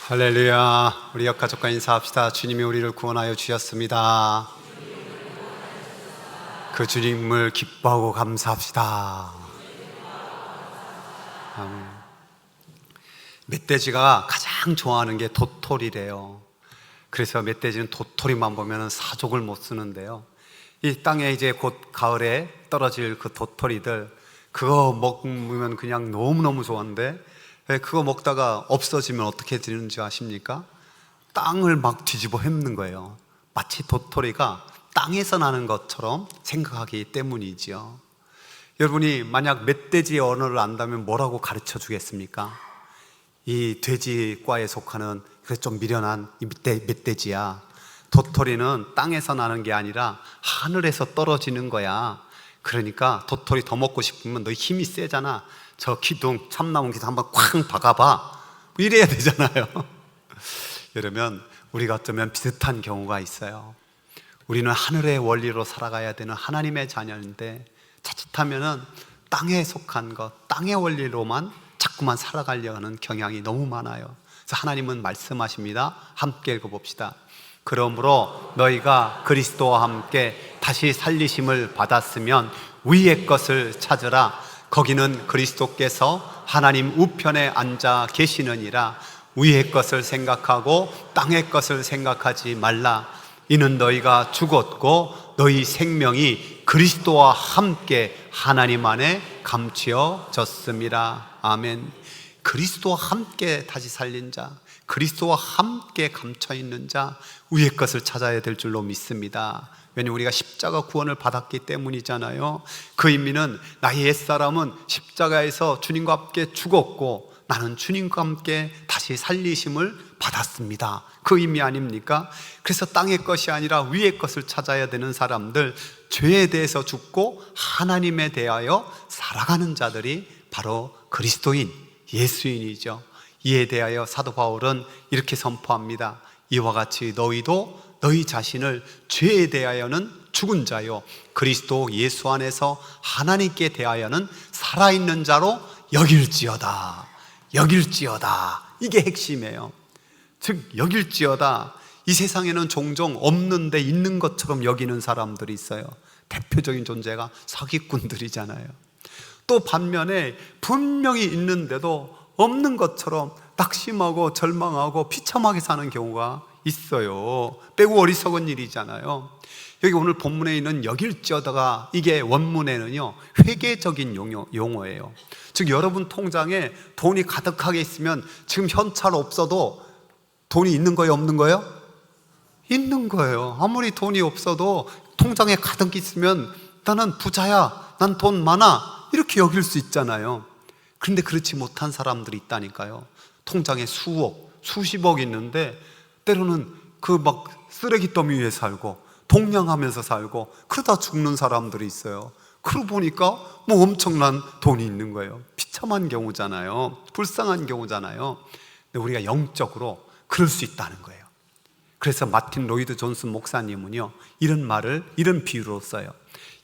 할렐루야. 우리 역가족과 인사합시다. 주님이 우리를 구원하여 주셨습니다. 그 주님을 기뻐하고 감사합시다. 아멘. 멧돼지가 가장 좋아하는 게 도토리래요. 그래서 멧돼지는 도토리만 보면 사족을 못 쓰는데요, 이 땅에 이제 곧 가을에 떨어질 그 도토리들, 그거 먹으면 그냥 너무너무 좋은데, 그거 먹다가 없어지면 어떻게 되는지 아십니까? 땅을 막 뒤집어 햄는 거예요. 마치 도토리가 땅에서 나는 것처럼 생각하기 때문이지요. 여러분이 만약 멧돼지의 언어를 안다면 뭐라고 가르쳐 주겠습니까? 이 돼지과에 속하는 좀 미련한 이 멧돼지야, 도토리는 땅에서 나는 게 아니라 하늘에서 떨어지는 거야. 그러니까 도토리 더 먹고 싶으면 너 힘이 세잖아, 저 기둥, 참나무 기둥 한번 쾅 박아봐, 이래야 되잖아요. 이러면 우리가 어쩌면 비슷한 경우가 있어요. 우리는 하늘의 원리로 살아가야 되는 하나님의 자녀인데, 자칫하면은 땅에 속한 것, 땅의 원리로만 자꾸만 살아가려고 하는 경향이 너무 많아요. 그래서 하나님은 말씀하십니다. 함께 읽어봅시다. 그러므로 너희가 그리스도와 함께 다시 살리심을 받았으면 위의 것을 찾으라. 거기는 그리스도께서 하나님 우편에 앉아 계시느니라. 위의 것을 생각하고 땅의 것을 생각하지 말라. 이는 너희가 죽었고 너희 생명이 그리스도와 함께 하나님 안에 감추어졌습니다. 아멘. 그리스도와 함께 다시 살린 자, 그리스도와 함께 감춰있는 자, 위의 것을 찾아야 될 줄로 믿습니다. 왜냐하면 우리가 십자가 구원을 받았기 때문이잖아요. 그 의미는 나의 옛사람은 십자가에서 주님과 함께 죽었고 나는 주님과 함께 다시 살리심을 받았습니다. 그 의미 아닙니까? 그래서 땅의 것이 아니라 위의 것을 찾아야 되는 사람들, 죄에 대해서 죽고 하나님에 대하여 살아가는 자들이 바로 그리스도인, 예수인이죠. 이에 대하여 사도 바울은 이렇게 선포합니다. 이와 같이 너희도 너희 자신을 죄에 대하여는 죽은 자요 그리스도 예수 안에서 하나님께 대하여는 살아있는 자로 여길지어다. 여길지어다. 이게 핵심이에요. 즉 여길지어다. 이 세상에는 종종 없는데 있는 것처럼 여기는 사람들이 있어요. 대표적인 존재가 사기꾼들이잖아요. 또 반면에 분명히 있는데도 없는 것처럼 낙심하고 절망하고 비참하게 사는 경우가 있어요. 매우 어리석은 일이잖아요. 여기 오늘 본문에 있는 여길지어다가, 이게 원문에는요 회계적인 용어예요. 즉 여러분 통장에 돈이 가득하게 있으면 지금 현찰 없어도 돈이 있는 거예요, 없는 거예요? 있는 거예요. 아무리 돈이 없어도 통장에 가득 있으면 나는 부자야, 난 돈 많아, 이렇게 여길 수 있잖아요. 그런데 그렇지 못한 사람들이 있다니까요. 통장에 수억, 수십억 있는데 때로는 그 막 쓰레기 더미 위에 살고 동냥하면서 살고 그러다 죽는 사람들이 있어요. 그러고 보니까 뭐 엄청난 돈이 있는 거예요. 비참한 경우잖아요. 불쌍한 경우잖아요. 근데 우리가 영적으로 그럴 수 있다는 거예요. 그래서 마틴 로이드 존슨 목사님은요 이런 말을, 이런 비유로 써요.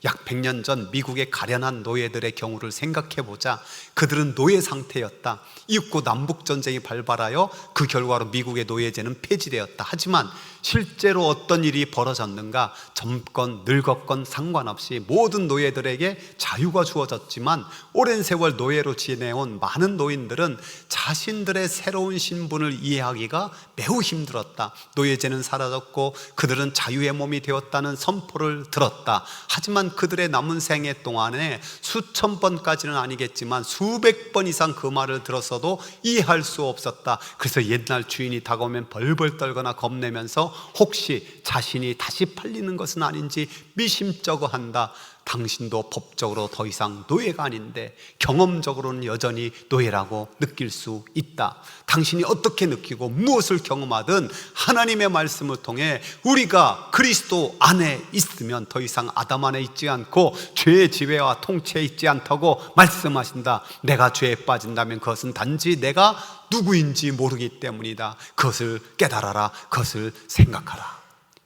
약 100년 전 미국의 가련한 노예들의 경우를 생각해보자. 그들은 노예 상태였다. 이윽고 남북전쟁이 발발하여 그 결과로 미국의 노예제는 폐지되었다. 하지만 실제로 어떤 일이 벌어졌는가? 젊건 늙었건 상관없이 모든 노예들에게 자유가 주어졌지만 오랜 세월 노예로 지내온 많은 노인들은 자신들의 새로운 신분을 이해하기가 매우 힘들었다. 노예제는 사라졌고 그들은 자유의 몸이 되었다는 선포를 들었다. 하지만 그들의 남은 생애 동안에 수천 번까지는 아니겠지만 수백 번 이상 그 말을 들었어도 이해할 수 없었다. 그래서 옛날 주인이 다가오면 벌벌 떨거나 겁내면서 혹시 자신이 다시 팔리는 것은 아닌지 미심쩍어 한다. 당신도 법적으로 더 이상 노예가 아닌데 경험적으로는 여전히 노예라고 느낄 수 있다. 당신이 어떻게 느끼고 무엇을 경험하든 하나님의 말씀을 통해 우리가 그리스도 안에 있으면 더 이상 아담 안에 있지 않고 죄의 지배와 통치에 있지 않다고 말씀하신다. 내가 죄에 빠진다면 그것은 단지 내가 누구인지 모르기 때문이다. 그것을 깨달아라. 그것을 생각하라.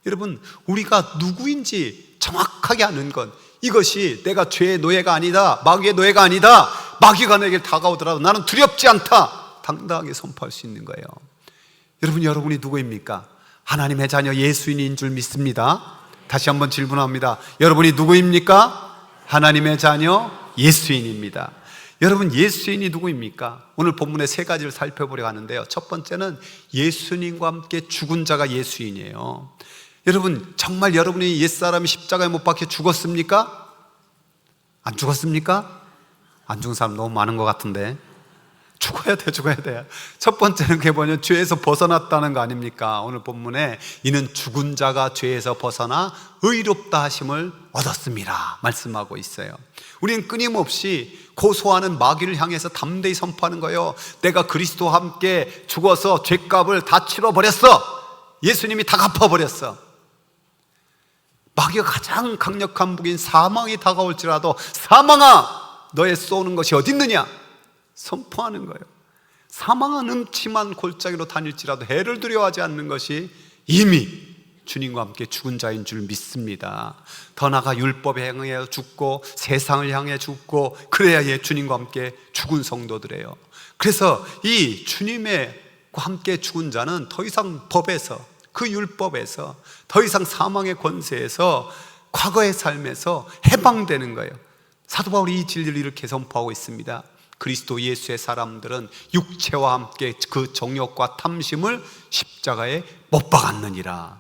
여러분, 우리가 누구인지 정확하게 아는 것, 이것이 내가 죄의 노예가 아니다, 마귀의 노예가 아니다, 마귀가 내게 다가오더라도 나는 두렵지 않다, 당당하게 선포할 수 있는 거예요. 여러분이 누구입니까? 하나님의 자녀 예수인인 줄 믿습니다. 다시 한번 질문합니다. 여러분이 누구입니까? 하나님의 자녀 예수인입니다. 여러분, 예수인이 누구입니까? 오늘 본문의 세 가지를 살펴보려고 하는데요. 첫 번째는 예수님과 함께 죽은 자가 예수인이에요. 여러분, 정말 여러분이 옛사람이 십자가에 못 박혀 죽었습니까? 안 죽었습니까? 안 죽은 사람 너무 많은 것 같은데. 죽어야 돼. 첫 번째는 그게 뭐냐면 죄에서 벗어났다는 거 아닙니까? 오늘 본문에 이는 죽은 자가 죄에서 벗어나 의롭다 하심을 얻었습니다 말씀하고 있어요. 우리는 끊임없이 고소하는 마귀를 향해서 담대히 선포하는 거예요. 내가 그리스도와 함께 죽어서 죄값을 다 치러버렸어. 예수님이 다 갚아버렸어. 마귀가 가장 강력한 무기인 사망이 다가올지라도 사망아, 너의 쏘는 것이 어디 있느냐 선포하는 거예요. 사망은 음침한 골짜기로 다닐지라도 해를 두려워하지 않는 것이 이미 주님과 함께 죽은 자인 줄 믿습니다. 더 나아가 율법에 향해 죽고 세상을 향해 죽고 그래야 주님과 함께 죽은 성도들이에요. 그래서 이 주님과 함께 죽은 자는 더 이상 법에서, 그 율법에서, 더 이상 사망의 권세에서, 과거의 삶에서 해방되는 거예요. 사도 바울이 이 진리를 이렇게 선포하고 있습니다. 그리스도 예수의 사람들은 육체와 함께 그 정욕과 탐심을 십자가에 못 박았느니라.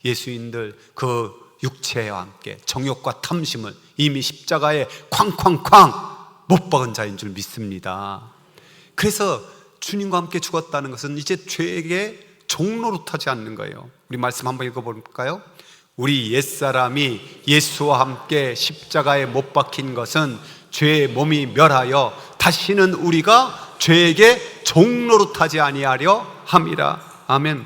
예수인들 그 육체와 함께 정욕과 탐심을 이미 십자가에 쾅쾅쾅 못 박은 자인 줄 믿습니다. 그래서 주님과 함께 죽었다는 것은 이제 죄에게 종노릇하지 않는 거예요. 우리 말씀 한번 읽어볼까요? 우리 옛사람이 예수와 함께 십자가에 못 박힌 것은 죄의 몸이 멸하여 다시는 우리가 죄에게 종노릇하지 아니하려 함이라. 아멘.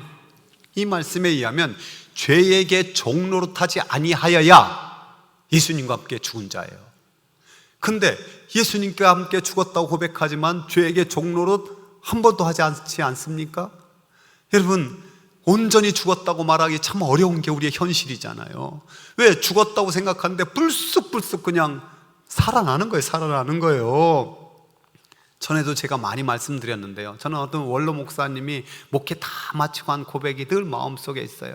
이 말씀에 의하면 죄에게 종노릇하지 아니하여야 예수님과 함께 죽은 자예요. 근데 예수님과 함께 죽었다고 고백하지만 죄에게 종노릇 한 번도 하지 않지 않습니까? 여러분, 온전히 죽었다고 말하기 참 어려운 게 우리의 현실이잖아요. 왜? 죽었다고 생각하는데 불쑥불쑥 그냥 살아나는 거예요. 전에도 제가 많이 말씀드렸는데요. 저는 어떤 원로 목사님이 목회 다 마치고 한 고백이 늘 마음속에 있어요.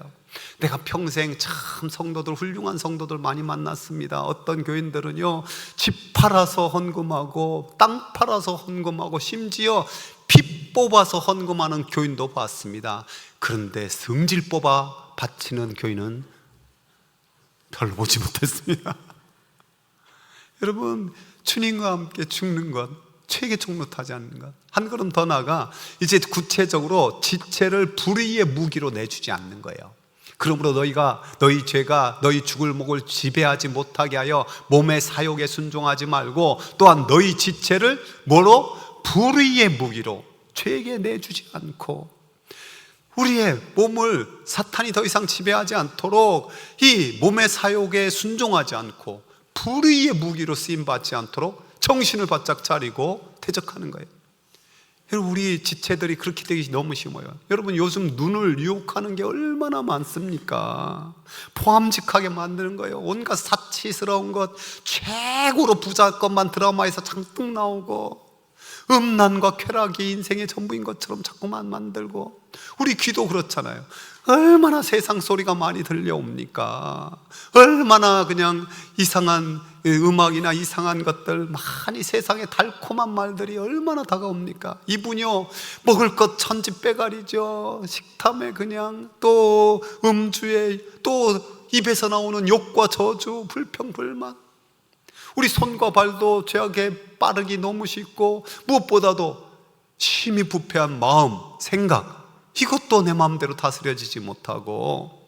내가 평생 참 성도들, 훌륭한 성도들 많이 만났습니다. 어떤 교인들은요, 집 팔아서 헌금하고 땅 팔아서 헌금하고 심지어 피 뽑아서 헌금하는 교인도 봤습니다. 그런데 성질 뽑아 바치는 교인은 별로 보지 못했습니다. 여러분, 주님과 함께 죽는 것, 죄에게 종노릇하지 않는 것, 한 걸음 더 나아가 이제 구체적으로 지체를 불의의 무기로 내주지 않는 거예요. 그러므로 너희 죄가 너희 죽을 목을 지배하지 못하게 하여 몸의 사욕에 순종하지 말고 또한 너희 지체를 뭐로? 불의의 무기로 죄에게 내주지 않고 우리의 몸을 사탄이 더 이상 지배하지 않도록 이 몸의 사욕에 순종하지 않고 불의의 무기로 쓰임받지 않도록 정신을 바짝 차리고 대적하는 거예요. 여러분, 우리 지체들이 그렇게 되기 너무 쉬워요. 여러분, 요즘 눈을 유혹하는 게 얼마나 많습니까? 포함직하게 만드는 거예요. 온갖 사치스러운 것, 최고로 부자 것만 드라마에서 잔뜩 나오고 음란과 쾌락이 인생의 전부인 것처럼 자꾸만 만들고, 우리 귀도 그렇잖아요. 얼마나 세상 소리가 많이 들려옵니까? 얼마나 그냥 이상한 음악이나 이상한 것들, 많이 세상에 달콤한 말들이 얼마나 다가옵니까? 이분요, 먹을 것 천지빼가리죠. 식탐에 그냥, 또 음주에, 또 입에서 나오는 욕과 저주, 불평, 불만. 우리 손과 발도 죄악에 빠르기 너무 쉽고, 무엇보다도 심히 부패한 마음, 생각, 이것도 내 마음대로 다스려지지 못하고.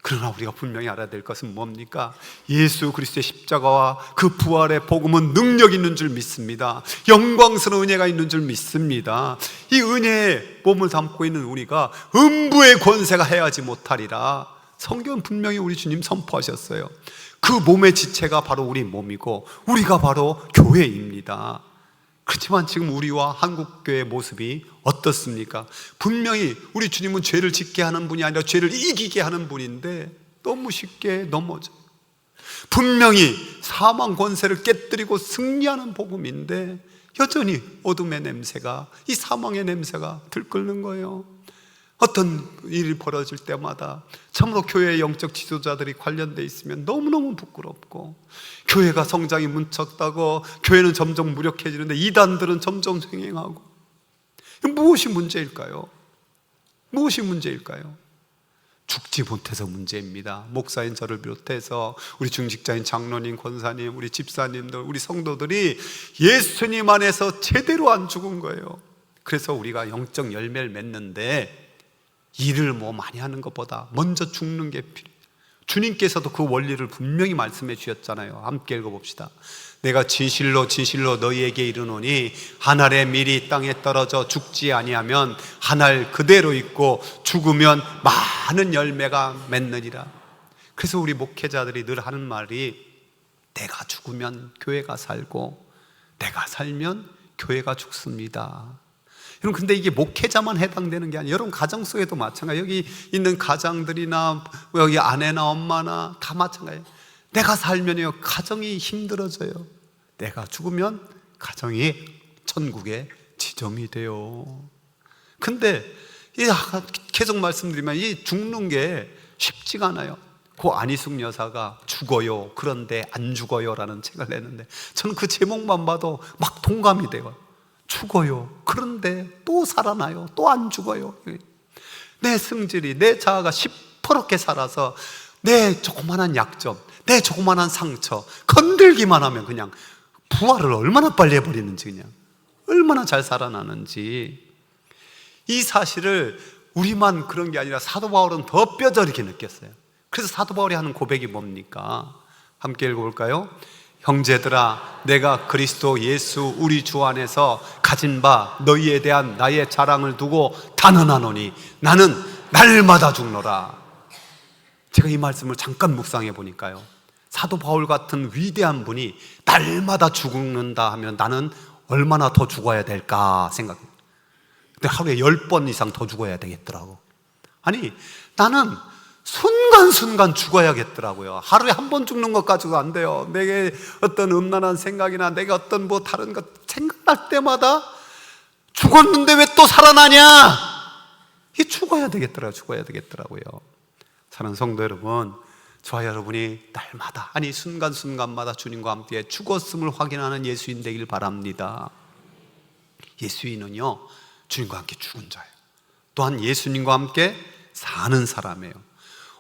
그러나 우리가 분명히 알아야 될 것은 뭡니까? 예수 그리스도의 십자가와 그 부활의 복음은 능력 있는 줄 믿습니다. 영광스러운 은혜가 있는 줄 믿습니다. 이 은혜에 몸을 담고 있는 우리가 음부의 권세가 해하지 못하리라. 성경은 분명히 우리 주님 선포하셨어요. 그 몸의 지체가 바로 우리 몸이고 우리가 바로 교회입니다. 그렇지만 지금 우리와 한국교회의 모습이 어떻습니까? 분명히 우리 주님은 죄를 짓게 하는 분이 아니라 죄를 이기게 하는 분인데 너무 쉽게 넘어져요. 분명히 사망 권세를 깨뜨리고 승리하는 복음인데 여전히 어둠의 냄새가, 이 사망의 냄새가 들끓는 거예요. 어떤 일이 벌어질 때마다 참으로 교회의 영적 지도자들이 관련돼 있으면 너무너무 부끄럽고, 교회가 성장이 멈췄다고 교회는 점점 무력해지는데 이단들은 점점 횡행하고, 무엇이 문제일까요? 무엇이 문제일까요? 죽지 못해서 문제입니다. 목사인 저를 비롯해서 우리 중직자인 장로님, 권사님, 우리 집사님들, 우리 성도들이 예수님 안에서 제대로 안 죽은 거예요. 그래서 우리가 영적 열매를 맺는데 일을 많이 하는 것보다 먼저 죽는 게 필요해요. 주님께서도 그 원리를 분명히 말씀해 주셨잖아요. 함께 읽어봅시다. 내가 진실로 진실로 너희에게 이르노니 한 알의 밀이 땅에 떨어져 죽지 아니하면 한 알 그대로 있고 죽으면 많은 열매가 맺느니라. 그래서 우리 목회자들이 늘 하는 말이, 내가 죽으면 교회가 살고 내가 살면 교회가 죽습니다. 여러분, 근데 이게 목회자만 해당되는 게 아니에요. 여러분 가정 속에도 마찬가지예요. 여기 있는 가장들이나 여기 아내나 엄마나 다 마찬가지예요. 내가 살면요 가정이 힘들어져요. 내가 죽으면 가정이 천국의 지점이 돼요. 근데 계속 말씀드리면 이 죽는 게 쉽지가 않아요. 그 안희숙 여사가 죽어요 그런데 안 죽어요 라는 책을 냈는데, 저는 그 제목만 봐도 막 동감이 돼요. 죽어요 그런데 또 살아나요, 또 안 죽어요. 내 성질이, 내 자아가 시퍼렇게 살아서 내 조그만한 약점, 내 조그만한 상처 건들기만 하면 그냥 부활을 얼마나 빨리 해버리는지, 그냥 얼마나 잘 살아나는지. 이 사실을 우리만 그런 게 아니라 사도 바울은 더 뼈저리게 느꼈어요. 그래서 사도 바울이 하는 고백이 뭡니까? 함께 읽어볼까요? 형제들아, 내가 그리스도 예수 우리 주 안에서 가진 바 너희에 대한 나의 자랑을 두고 단언하노니 나는 날마다 죽노라. 제가 이 말씀을 잠깐 묵상해 보니까요, 사도 바울 같은 위대한 분이 날마다 죽는다 하면 나는 얼마나 더 죽어야 될까 생각해요. 근데 하루에 10번 이상 더 죽어야 되겠더라고. 아니, 나는 순간순간 죽어야겠더라고요. 하루에 한 번 죽는 것 가지고 안 돼요. 내게 어떤 음란한 생각이나 내가 어떤 다른 것 생각날 때마다 죽었는데 왜 또 살아나냐? 이게 죽어야 되겠더라고요. 사랑하는 성도 여러분, 저와 여러분이 날마다, 아니 순간순간마다 주님과 함께 죽었음을 확인하는 예수인 되길 바랍니다. 예수인은요 주님과 함께 죽은 자예요. 또한 예수님과 함께 사는 사람이에요.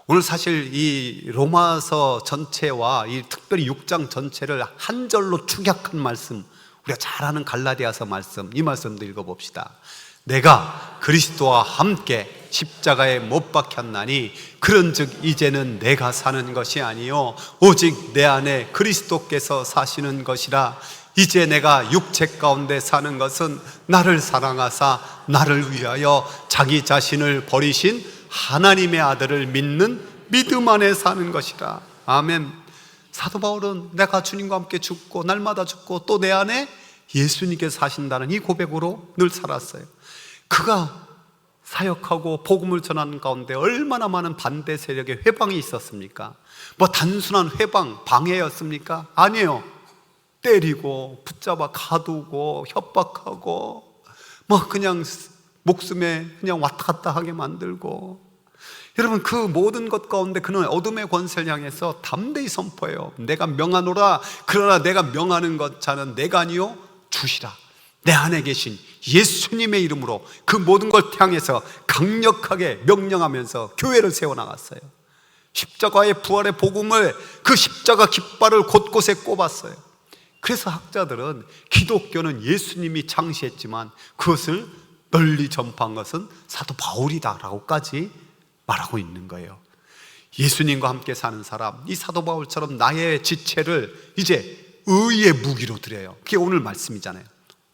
오늘 사실 이 로마서 전체와 이 특별히 6장 전체를 한 절로 축약한 말씀, 우리가 잘 아는 갈라디아서 말씀, 이 말씀도 읽어봅시다. 내가 그리스도와 함께 십자가에 못 박혔나니 그런즉 이제는 내가 사는 것이 아니요 오직 내 안에 그리스도께서 사시는 것이라. 이제 내가 육체 가운데 사는 것은 나를 사랑하사 나를 위하여 자기 자신을 버리신 하나님의 아들을 믿는 믿음 안에 사는 것이라. 아멘. 사도 바울은 내가 주님과 함께 죽고 날마다 죽고 또 내 안에 예수님께서 사신다는 이 고백으로 늘 살았어요. 그가 사역하고 복음을 전하는 가운데 얼마나 많은 반대 세력의 회방이 있었습니까? 단순한 회방, 방해였습니까? 아니에요. 때리고 붙잡아 가두고 협박하고 그냥 목숨에 그냥 왔다 갔다 하게 만들고. 여러분, 그 모든 것 가운데 그는 어둠의 권세를 향해서 담대히 선포해요. 내가 명하노라. 그러나 내가 명하는 것 자는 내가 아니요 주시라. 내 안에 계신 예수님의 이름으로 그 모든 걸 향해서 강력하게 명령하면서 교회를 세워나갔어요. 십자가의 부활의 복음을, 그 십자가 깃발을 곳곳에 꼽았어요. 그래서 학자들은 기독교는 예수님이 창시했지만 그것을 널리 전파한 것은 사도 바울이다라고까지 말하고 있는 거예요. 예수님과 함께 사는 사람, 이 사도 바울처럼 나의 지체를 이제 의의 무기로 드려요. 그게 오늘 말씀이잖아요.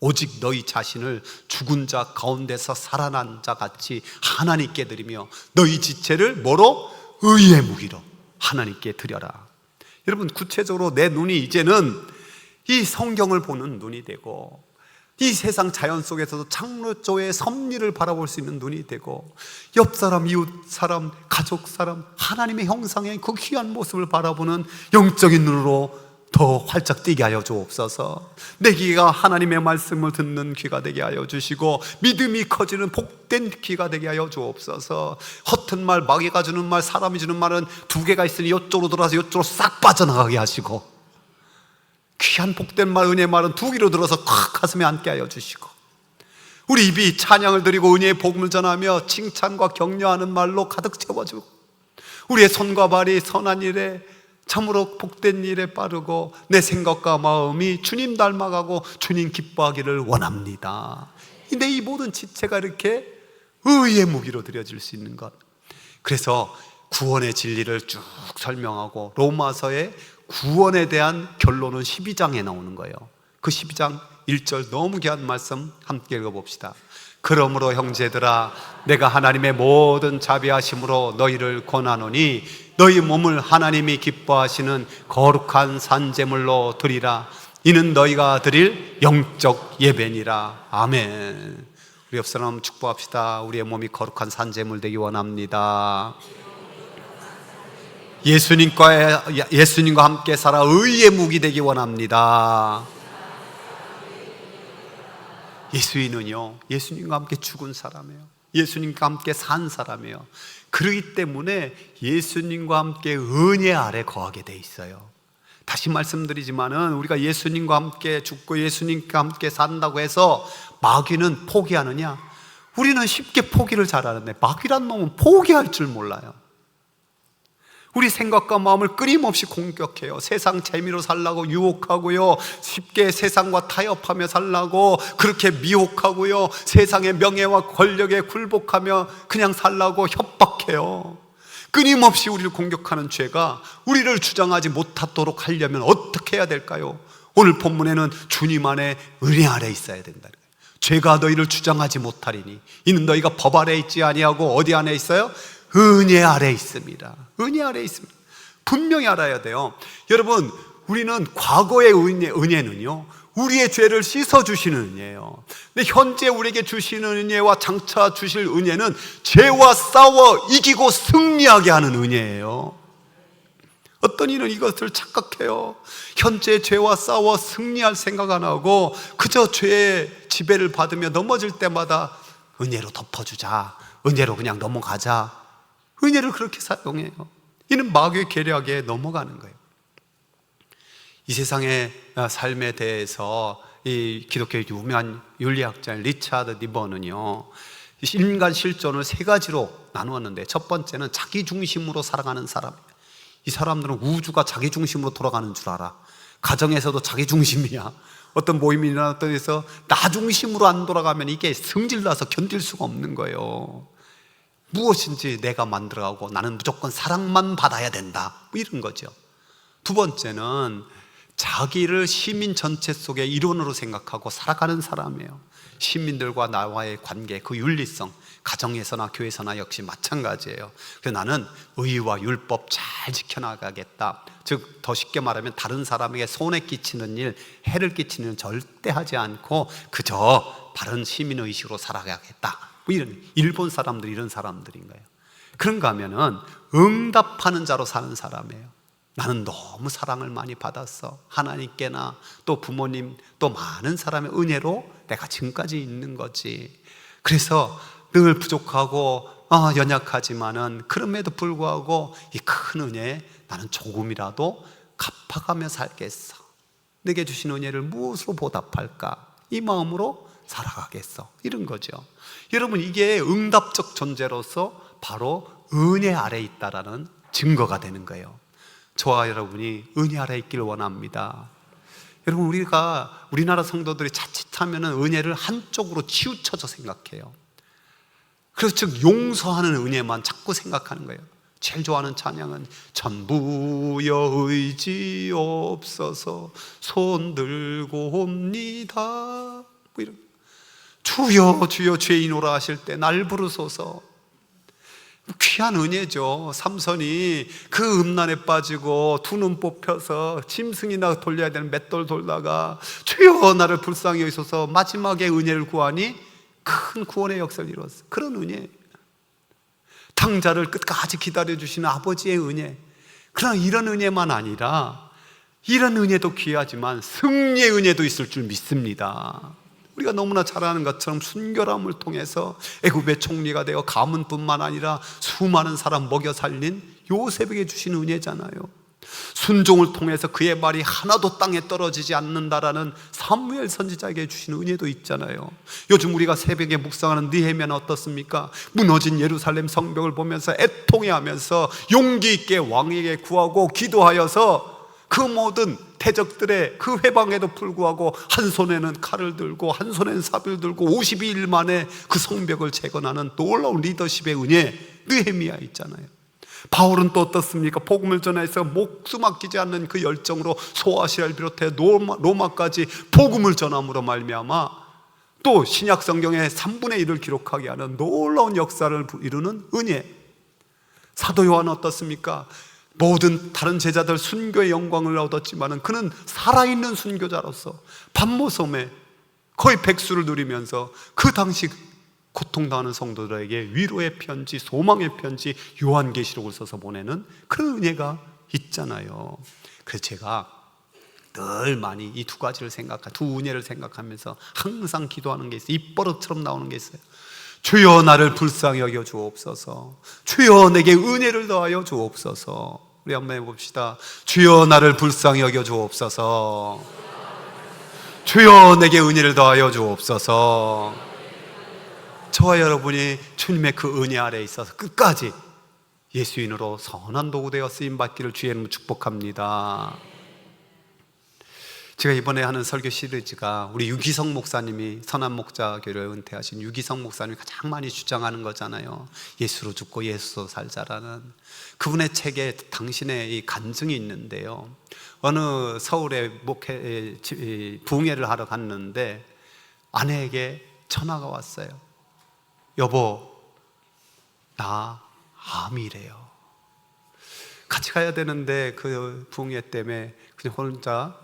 오직 너희 자신을 죽은 자 가운데서 살아난 자 같이 하나님께 드리며 너희 지체를 뭐로? 의의 무기로 하나님께 드려라. 여러분, 구체적으로 내 눈이 이제는 이 성경을 보는 눈이 되고, 이 세상 자연 속에서도 창조의 섭리를 바라볼 수 있는 눈이 되고, 옆 사람, 이웃 사람, 가족 사람, 하나님의 형상의 그 귀한 모습을 바라보는 영적인 눈으로 더 활짝 뛰게 하여 주옵소서. 내 귀가 하나님의 말씀을 듣는 귀가 되게 하여 주시고 믿음이 커지는 복된 귀가 되게 하여 주옵소서. 허튼 말, 마귀가 주는 말, 사람이 주는 말은 두 개가 있으니 이쪽으로 들어와서 이쪽으로 싹 빠져나가게 하시고, 귀한 복된 말, 은혜의 말은 두 귀로 들어서 콱 가슴에 앉게 하여 주시고, 우리 입이 찬양을 드리고 은혜의 복음을 전하며 칭찬과 격려하는 말로 가득 채워주고, 우리의 손과 발이 선한 일에, 참으로 복된 일에 빠르고 내 생각과 마음이 주님 닮아가고 주님 기뻐하기를 원합니다. 근데 이 모든 지체가 이렇게 의의 무기로 드려질 수 있는 것, 그래서 구원의 진리를 쭉 설명하고 로마서의 구원에 대한 결론은 12장에 나오는 거예요. 그 12장 1절 너무 귀한 말씀 함께 읽어봅시다. 그러므로 형제들아, 내가 하나님의 모든 자비하심으로 너희를 권하노니 너희 몸을 하나님이 기뻐하시는 거룩한 산제물로 드리라. 이는 너희가 드릴 영적 예배니라. 아멘. 우리 옆 사람 축복합시다. 우리의 몸이 거룩한 산제물 되기 원합니다. 예수님과 함께 살아 의의 무기 되기 원합니다. 예수인은요, 예수님과 함께 죽은 사람이에요. 예수님과 함께 산 사람이에요. 그렇기 때문에 예수님과 함께 은혜 아래 거하게 돼 있어요. 다시 말씀드리지만은 우리가 예수님과 함께 죽고 예수님과 함께 산다고 해서 마귀는 포기하느냐? 우리는 쉽게 포기를 잘하는데 마귀란 놈은 포기할 줄 몰라요. 우리 생각과 마음을 끊임없이 공격해요. 세상 재미로 살라고 유혹하고요, 쉽게 세상과 타협하며 살라고 그렇게 미혹하고요, 세상의 명예와 권력에 굴복하며 그냥 살라고 협박해요. 끊임없이 우리를 공격하는 죄가 우리를 주장하지 못하도록 하려면 어떻게 해야 될까요? 오늘 본문에는 주님 안에 은혜 아래 있어야 된다. 죄가 너희를 주장하지 못하리니 이는 너희가 법 아래 있지 아니하고 어디 안에 있어요? 은혜 아래 있습니다. 은혜 아래 있습니다. 분명히 알아야 돼요. 여러분, 우리는 과거의 은혜는요, 우리의 죄를 씻어주시는 은혜예요. 근데 현재 우리에게 주시는 은혜와 장차 주실 은혜는 죄와 싸워 이기고 승리하게 하는 은혜예요. 어떤 이는 이것을 착각해요. 현재 죄와 싸워 승리할 생각 안 하고 그저 죄의 지배를 받으며 넘어질 때마다 은혜로 덮어주자, 은혜로 그냥 넘어가자, 은혜를 그렇게 사용해요. 이는 마귀의 계략에 넘어가는 거예요. 이 세상의 삶에 대해서 이 기독교의 유명한 윤리학자인 리차드 니버는요, 인간 실존을 세 가지로 나누었는데, 첫 번째는 자기 중심으로 살아가는 사람이에요. 이 사람들은 우주가 자기 중심으로 돌아가는 줄 알아. 가정에서도 자기 중심이야. 어떤 모임이나 어떤 데서 나 중심으로 안 돌아가면 이게 성질나서 견딜 수가 없는 거예요. 무엇인지 내가 만들어가고 나는 무조건 사랑만 받아야 된다, 뭐 이런 거죠. 두 번째는 자기를 시민 전체 속의 일원으로 생각하고 살아가는 사람이에요. 시민들과 나와의 관계, 그 윤리성, 가정에서나 교회에서나 역시 마찬가지예요. 그래서 나는 의와 율법 잘 지켜나가겠다. 즉 더 쉽게 말하면 다른 사람에게 손해 끼치는 일, 해를 끼치는 일 절대 하지 않고 그저 바른 시민의식으로 살아가겠다, 뭐 이런, 일본 사람들이 이런 사람들인 거예요. 그런가 하면은 응답하는 자로 사는 사람이에요. 나는 너무 사랑을 많이 받았어. 하나님께나 또 부모님 또 많은 사람의 은혜로 내가 지금까지 있는 거지. 그래서 늘 부족하고 연약하지만은 그럼에도 불구하고 이 큰 은혜에 나는 조금이라도 갚아가며 살겠어. 내게 주신 은혜를 무엇으로 보답할까? 이 마음으로 살아가겠어. 이런 거죠. 여러분, 이게 응답적 존재로서 바로 은혜 아래 있다라는 증거가 되는 거예요. 저와 여러분이 은혜 아래 있기를 원합니다. 여러분, 우리나라 성도들이 자칫하면 은혜를 한쪽으로 치우쳐서 생각해요. 그래서 즉 용서하는 은혜만 자꾸 생각하는 거예요. 제일 좋아하는 찬양은 전부여 의지 없어서 손 들고 옵니다, 뭐 이런, 주여 주여 죄인오라 하실 때 날 부르소서. 귀한 은혜죠. 삼손이 그 음란에 빠지고 두 눈 뽑혀서 짐승이나 돌려야 되는 맷돌 돌다가 주여 나를 불쌍히 여기소서 마지막에 은혜를 구하니 큰 구원의 역사를 이뤘어요. 그런 은혜, 탕자를 끝까지 기다려주시는 아버지의 은혜. 그러나 이런 은혜만 아니라 이런 은혜도 귀하지만 승리의 은혜도 있을 줄 믿습니다. 우리가 너무나 잘 아는 것처럼 순결함을 통해서 애굽의 총리가 되어 가문뿐만 아니라 수많은 사람 먹여 살린 요셉에게 주신 은혜잖아요. 순종을 통해서 그의 말이 하나도 땅에 떨어지지 않는다라는 사무엘 선지자에게 주신 은혜도 있잖아요. 요즘 우리가 새벽에 묵상하는 느헤미야는 어떻습니까? 무너진 예루살렘 성벽을 보면서 애통해하면서 용기 있게 왕에게 구하고 기도하여서 그 모든 대적들의 그 회방에도 불구하고 한 손에는 칼을 들고 한 손에는 삽을 들고 52일 만에 그 성벽을 재건하는 놀라운 리더십의 은혜, 느헤미야 있잖아요. 바울은 또 어떻습니까? 복음을 전해서 목숨 아끼지 않는 그 열정으로 소아시아를 비롯해 로마까지 복음을 전함으로 말미암아 또 신약 성경의 3분의 1을 기록하게 하는 놀라운 역사를 이루는 은혜. 사도 요한은 어떻습니까? 모든 다른 제자들 순교의 영광을 얻었지만 그는 살아있는 순교자로서 밤모섬에 거의 백수를 누리면서 그 당시 고통당하는 성도들에게 위로의 편지, 소망의 편지, 요한계시록을 써서 보내는 그런 은혜가 있잖아요. 그래서 제가 늘 많이 이 두 가지를 두 은혜를 생각하면서 항상 기도하는 게 있어요. 입버릇처럼 나오는 게 있어요. 주여 나를 불쌍히 여겨 주옵소서. 주여 내게 은혜를 더하여 주옵소서. 우리 한번 해봅시다. 주여 나를 불쌍히 여겨 주옵소서. 주여 내게 은혜를 더하여 주옵소서. 저와 여러분이 주님의 그 은혜 아래에 있어서 끝까지 예수인으로 선한 도구 되어 쓰임받기를 주의 이름으로 축복합니다. 제가 이번에 하는 설교 시리즈가 우리 유기성 목사님이 선한목자교를 은퇴하신 유기성 목사님이 가장 많이 주장하는 거잖아요. 예수로 죽고 예수로 살자라는 그분의 책에 당신의 이 간증이 있는데요. 어느 서울에 부흥회를 하러 갔는데 아내에게 전화가 왔어요. 여보, 나 암이래요. 같이 가야 되는데 그 부흥회 때문에 그냥 혼자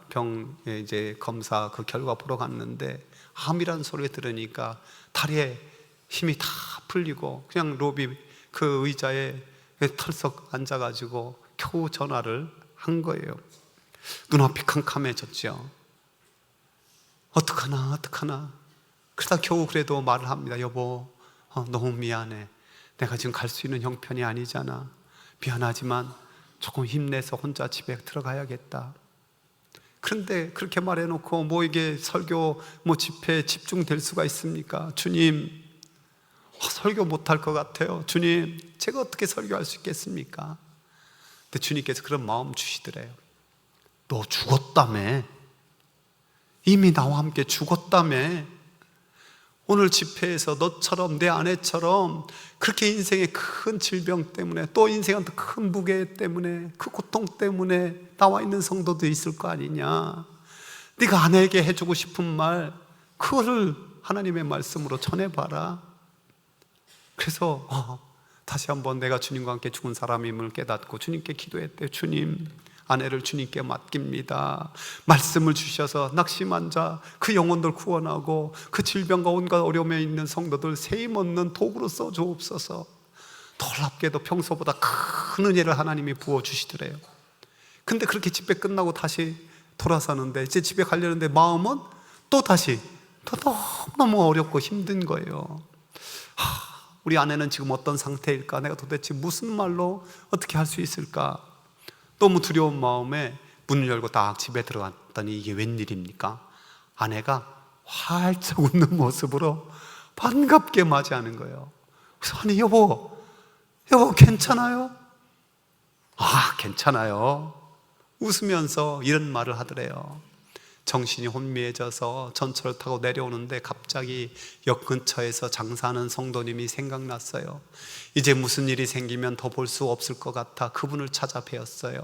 이제 검사 그 결과 보러 갔는데 암이라는 소리를 들으니까 다리에 힘이 다 풀리고 그냥 로비 그 의자에 털썩 앉아가지고 겨우 전화를 한 거예요. 눈앞이 캄캄해졌죠. 어떡하나 그러다 겨우 그래도 말을 합니다. 여보, 너무 미안해. 내가 지금 갈 수 있는 형편이 아니잖아. 미안하지만 조금 힘내서 혼자 집에 들어가야겠다. 그런데 그렇게 말해놓고 이게 설교 집회에 집중될 수가 있습니까? 주님, 설교 못할 것 같아요. 주님, 제가 어떻게 설교할 수 있겠습니까? 근데 주님께서 그런 마음 주시더래요. 너 죽었다며. 이미 나와 함께 죽었다며. 오늘 집회에서 너처럼 내 아내처럼 그렇게 인생의 큰 질병 때문에 또 인생한테 큰 무게 때문에 그 고통 때문에 나와 있는 성도도 있을 거 아니냐. 네가 아내에게 해주고 싶은 말 그거를 하나님의 말씀으로 전해봐라. 그래서 다시 한번 내가 주님과 함께 죽은 사람임을 깨닫고 주님께 기도했대요. 주님, 아내를 주님께 맡깁니다. 말씀을 주셔서 낙심한 자, 그 영혼들 구원하고 그 질병과 온갖 어려움에 있는 성도들 세임 얻는 도구로 써주옵소서. 놀랍게도 평소보다 큰 은혜를 하나님이 부어주시더래요. 근데 그렇게 집회 끝나고 다시 돌아서는데 이제 집에 가려는데 마음은 또 다시 너무너무 어렵고 힘든 거예요. 우리 아내는 지금 어떤 상태일까? 내가 도대체 무슨 말로 어떻게 할 수 있을까? 너무 두려운 마음에 문을 열고 딱 집에 들어갔더니 이게 웬일입니까? 아내가 활짝 웃는 모습으로 반갑게 맞이하는 거예요. 그래서 아니 여보 괜찮아요? 괜찮아요. 웃으면서 이런 말을 하더래요. 정신이 혼미해져서 전철을 타고 내려오는데 갑자기 역 근처에서 장사하는 성도님이 생각났어요. 이제 무슨 일이 생기면 더 볼 수 없을 것 같아 그분을 찾아 뵈었어요.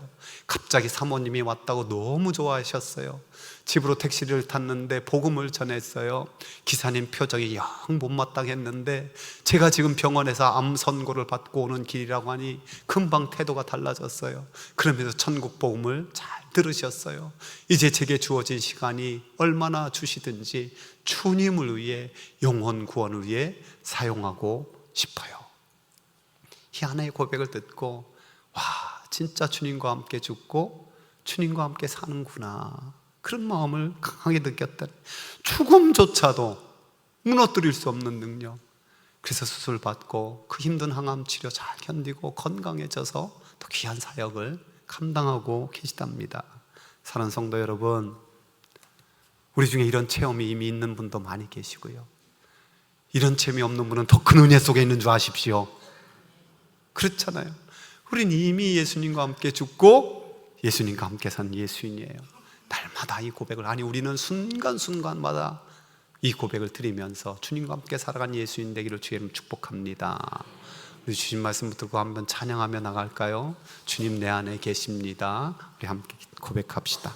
갑자기 사모님이 왔다고 너무 좋아하셨어요. 집으로 택시를 탔는데 복음을 전했어요. 기사님 표정이 영 못마땅했는데 제가 지금 병원에서 암 선고를 받고 오는 길이라고 하니 금방 태도가 달라졌어요. 그러면서 천국 복음을 잘 들으셨어요. 이제 제게 주어진 시간이 얼마나 주시든지 주님을 위해 영혼 구원을 위해 사용하고 싶어요. 이 아내의 고백을 듣고 진짜 주님과 함께 죽고 주님과 함께 사는구나, 그런 마음을 강하게 느꼈다. 죽음조차도 무너뜨릴 수 없는 능력. 그래서 수술 받고 그 힘든 항암 치료 잘 견디고 건강해져서 또 귀한 사역을 감당하고 계시답니다. 사랑하는 성도 여러분, 우리 중에 이런 체험이 이미 있는 분도 많이 계시고요, 이런 체험이 없는 분은 더 큰 은혜 속에 있는 줄 아십시오. 그렇잖아요. 우린 이미 예수님과 함께 죽고 예수님과 함께 산 예수인이에요. 날마다 이 고백을, 아니 우리는 순간순간마다 이 고백을 드리면서 주님과 함께 살아간 예수인 되기를 주의 이름 축복합니다. 우리 주신 말씀 듣고 한번 찬양하며 나갈까요? 주님 내 안에 계십니다. 우리 함께 고백합시다.